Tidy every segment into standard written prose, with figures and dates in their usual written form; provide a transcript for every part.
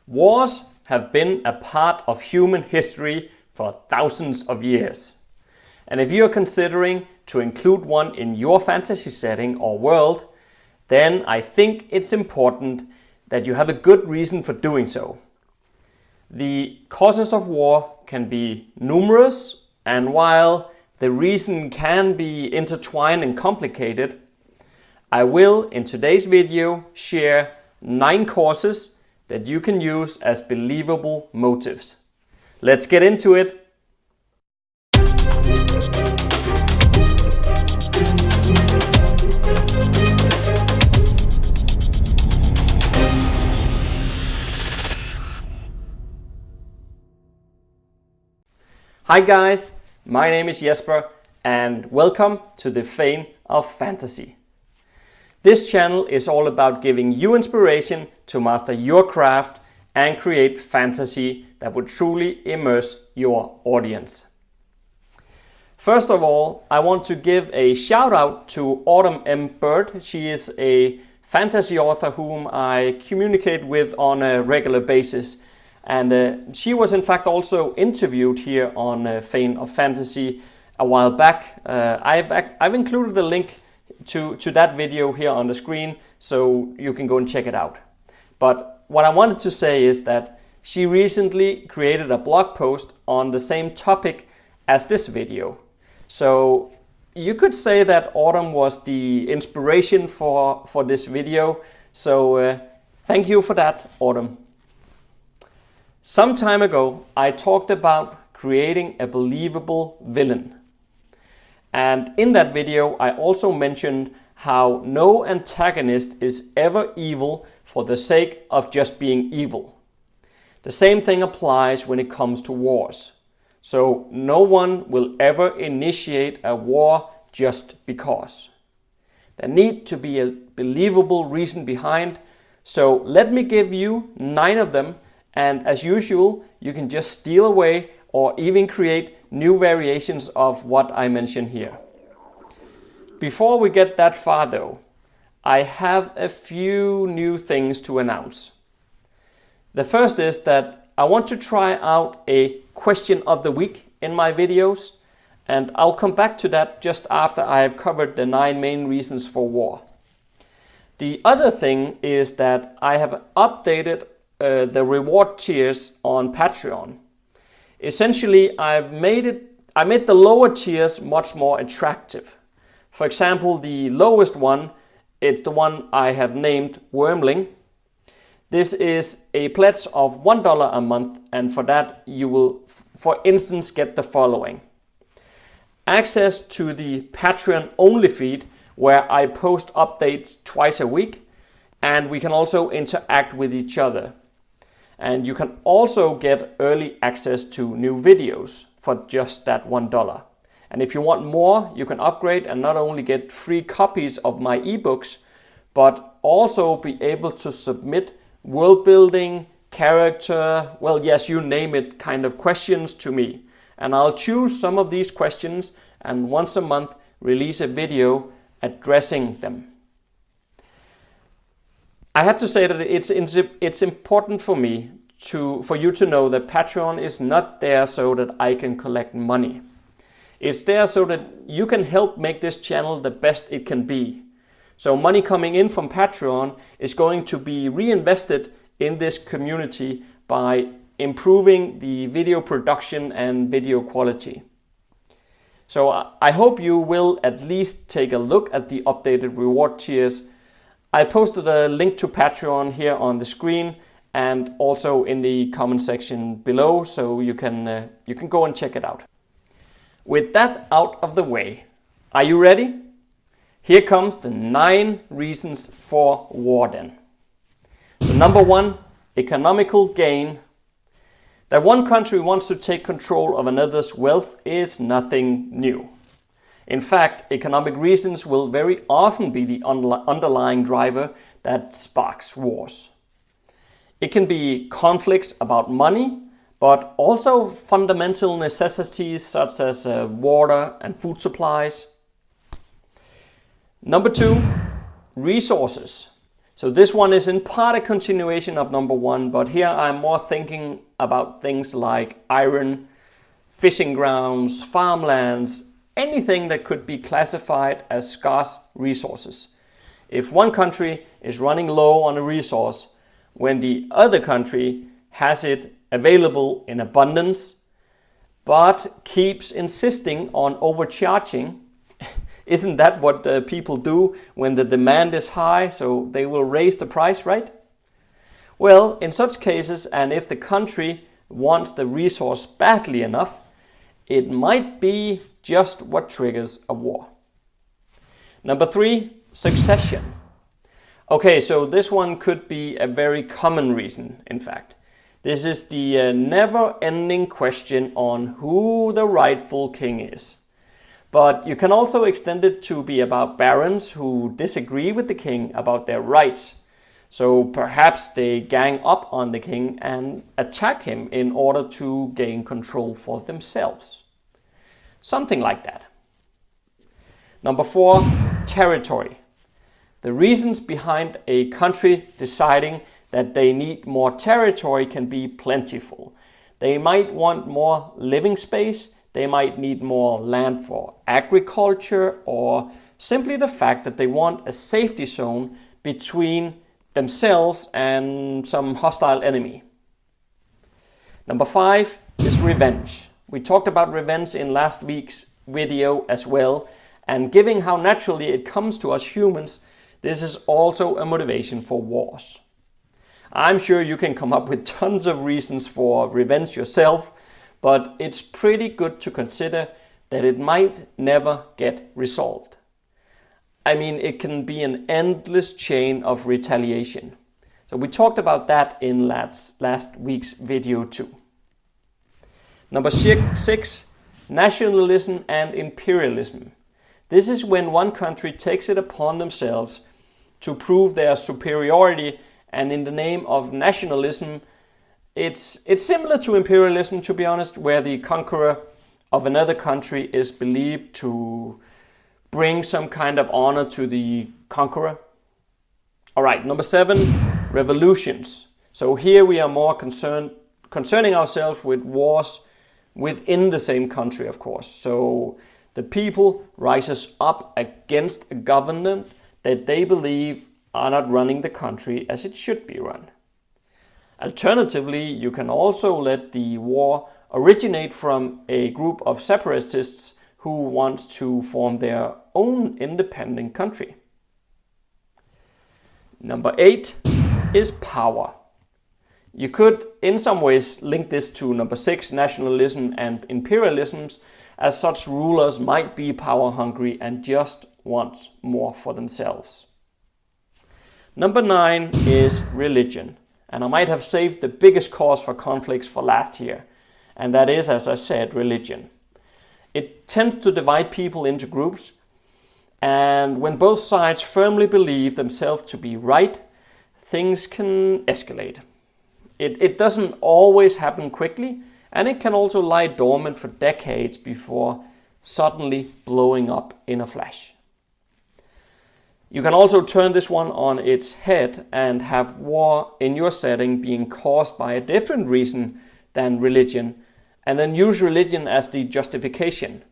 Wars have been a part of human history for thousands of years. And if you are considering to include one in your fantasy setting or world, then I think it's important that you have a good reason for doing so. The causes of war can be numerous, and while the reason can be intertwined and complicated, I will in today's video share 9 causes that you can use as believable motives. Let's get into it. Hi guys, my name is Jesper and welcome to the Fane of Fantasy. This channel is all about giving you inspiration to master your craft and create fantasy that would truly immerse your audience. First of all, I want to give a shout out to Autumn M. Bird. She is a fantasy author whom I communicate with on a regular basis. And she was in fact also interviewed here on Fane of Fantasy a while back. I've included the link to that video here on the screen, so you can go and check it out. But what I wanted to say is that she recently created a blog post on the same topic as this video. So you could say that Autumn was the inspiration for this video. So thank you for that, Autumn. Some time ago, I talked about creating a believable villain. And in that video, I also mentioned how no antagonist is ever evil for the sake of just being evil. The same thing applies when it comes to wars. So no one will ever initiate a war just because. There needs to be a believable reason behind. So let me give you 9 of them. And as usual, you can just steal away or even create new variations of what I mentioned here. Before we get that far though, I have a few new things to announce. The first is that I want to try out a question of the week in my videos, and I'll come back to that just after I have covered the 9 main reasons for war. The other thing is that I have updated the reward tiers on Patreon. Essentially, I made the lower tiers much more attractive. For example, the lowest one, it's the one I have named Wormling. This is a pledge of $1 a month, and for that you will, for instance, get the following: access to the Patreon only feed, where I post updates twice a week, and we can also interact with each other. And you can also get early access to new videos for just that $1. And if you want more, you can upgrade and not only get free copies of my ebooks, but also be able to submit world building, character, well, yes, you name it, kind of questions to me. And I'll choose some of these questions and once a month release a video addressing them. I have to say that it's important for me for you to know that Patreon is not there so that I can collect money. It's there so that you can help make this channel the best it can be. So money coming in from Patreon is going to be reinvested in this community by improving the video production and video quality. So I hope you will at least take a look at the updated reward tiers. I posted a link to Patreon here on the screen and also in the comment section below, so you can go and check it out. With that out of the way, are you ready? Here comes the 9 reasons for war then. So number 1, economical gain. That one country wants to take control of another's wealth is nothing new. In fact, economic reasons will very often be the underlying driver that sparks wars. It can be conflicts about money, but also fundamental necessities such as water and food supplies. Number 2, resources. So this one is in part a continuation of number 1, but here I'm more thinking about things like iron, fishing grounds, farmlands, anything that could be classified as scarce resources. If one country is running low on a resource when the other country has it available in abundance, but keeps insisting on overcharging, isn't that what people do when the demand is high, so they will raise the price, right? Well, in such cases, and if the country wants the resource badly enough, it might be just what triggers a war. Number 3, succession. Okay, so this one could be a very common reason, in fact. This is the never-ending question on who the rightful king is. But you can also extend it to be about barons who disagree with the king about their rights. So perhaps they gang up on the king and attack him in order to gain control for themselves. Something like that. Number 4, territory. The reasons behind a country deciding that they need more territory can be plentiful. They might want more living space. They might need more land for agriculture, or simply the fact that they want a safety zone between themselves and some hostile enemy. Number 5 is revenge. We talked about revenge in last week's video as well, and given how naturally it comes to us humans, this is also a motivation for wars. I'm sure you can come up with tons of reasons for revenge yourself, but it's pretty good to consider that it might never get resolved. I mean, it can be an endless chain of retaliation. So we talked about that in last week's video too. Number 6, nationalism and imperialism. This is when one country takes it upon themselves to prove their superiority, and in the name of nationalism, it's similar to imperialism, to be honest, where the conqueror of another country is believed to bring some kind of honor to the conqueror. All right, number 7, revolutions. So here we are more concerning ourselves with wars within the same country, of course. So the people rises up against a government that they believe are not running the country as it should be run. Alternatively, you can also let the war originate from a group of separatists who want to form their own independent country. Number 8 is power. You could in some ways link this to number 6, nationalism and imperialism, as such rulers might be power hungry and just want more for themselves. Number 9 is religion. And I might have saved the biggest cause for conflicts for last here. And that is, as I said, religion. It tends to divide people into groups. And when both sides firmly believe themselves to be right, things can escalate. It doesn't always happen quickly, and it can also lie dormant for decades before suddenly blowing up in a flash. You can also turn this one on its head and have war in your setting being caused by a different reason than religion, and then use religion as the justification.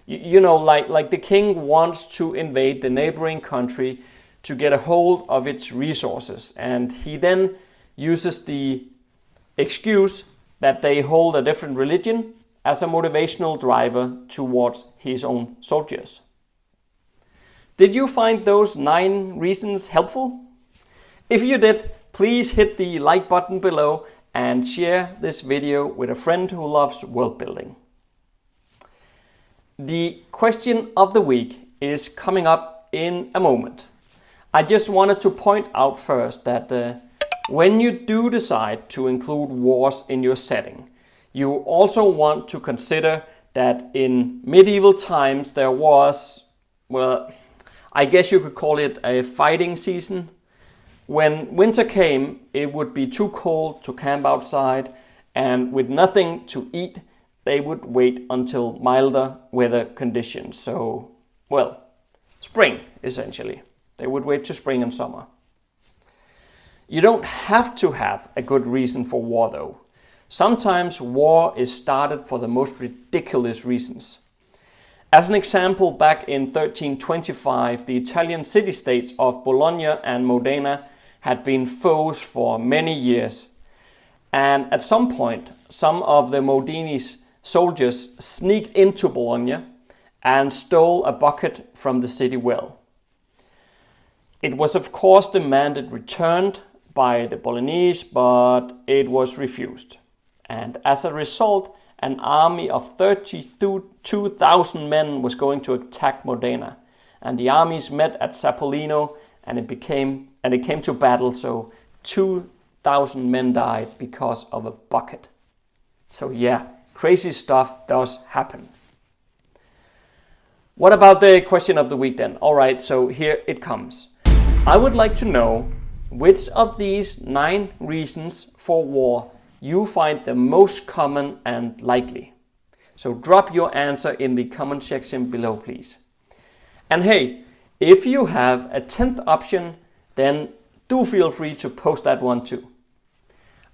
You know, like the king wants to invade the neighboring country to get a hold of its resources, and he then uses the excuse that they hold a different religion as a motivational driver towards his own soldiers. Did you find those 9 reasons helpful? If you did, please hit the like button below and share this video with a friend who loves world building. The question of the week is coming up in a moment. I just wanted to point out first that when you do decide to include wars in your setting, you also want to consider that in medieval times there was, well, I guess you could call it a fighting season. When winter came, it would be too cold to camp outside, and with nothing to eat, they would wait until milder weather conditions. So, well, spring, essentially. They would wait to spring and summer. You don't have to have a good reason for war though. Sometimes war is started for the most ridiculous reasons. As an example, back in 1325, the Italian city-states of Bologna and Modena had been foes for many years. And at some point, some of the Modenese soldiers sneaked into Bologna and stole a bucket from the city well. It was of course demanded returned by the Bolognese, but it was refused. And as a result, an army of 32,000 men was going to attack Modena. And the armies met at Sapolino, and it came to battle, so 2,000 men died because of a bucket. So yeah, crazy stuff does happen. What about the question of the week then? Alright, so here it comes. I would like to know which of these 9 reasons for war you find the most common and likely. So drop your answer in the comment section below, please. And hey, if you have a 10th option, then do feel free to post that one too.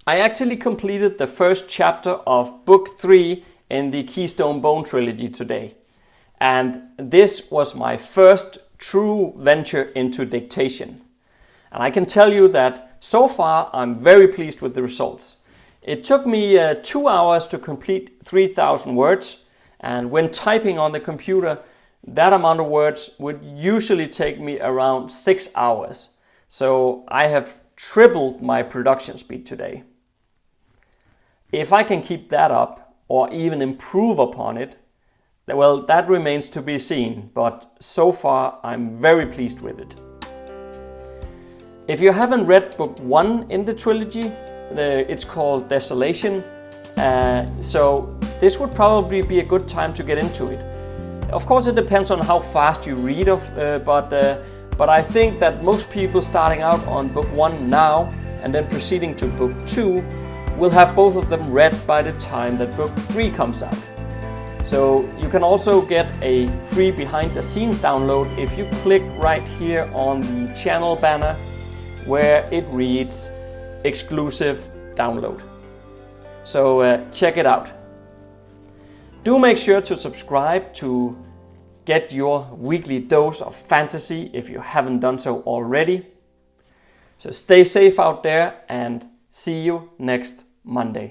I actually completed the first chapter of book 3 in the Keystone Bone trilogy today. And this was my first true venture into dictation. And I can tell you that so far I'm very pleased with the results. It took me 2 hours to complete 3,000 words, and when typing on the computer, that amount of words would usually take me around 6 hours. So I have tripled my production speed today. If I can keep that up or even improve upon it, well, that remains to be seen, but so far I'm very pleased with it. If you haven't read book 1 in the trilogy, it's called Desolation, so this would probably be a good time to get into it. Of course it depends on how fast you read, but I think that most people starting out on book 1 now and then proceeding to book 2 will have both of them read by the time that book 3 comes out. So you can also get a free behind the scenes download if you click right here on the channel banner where it reads exclusive download. So check it out. Do make sure to subscribe to get your weekly dose of fantasy if you haven't done so already. So stay safe out there and see you next Monday.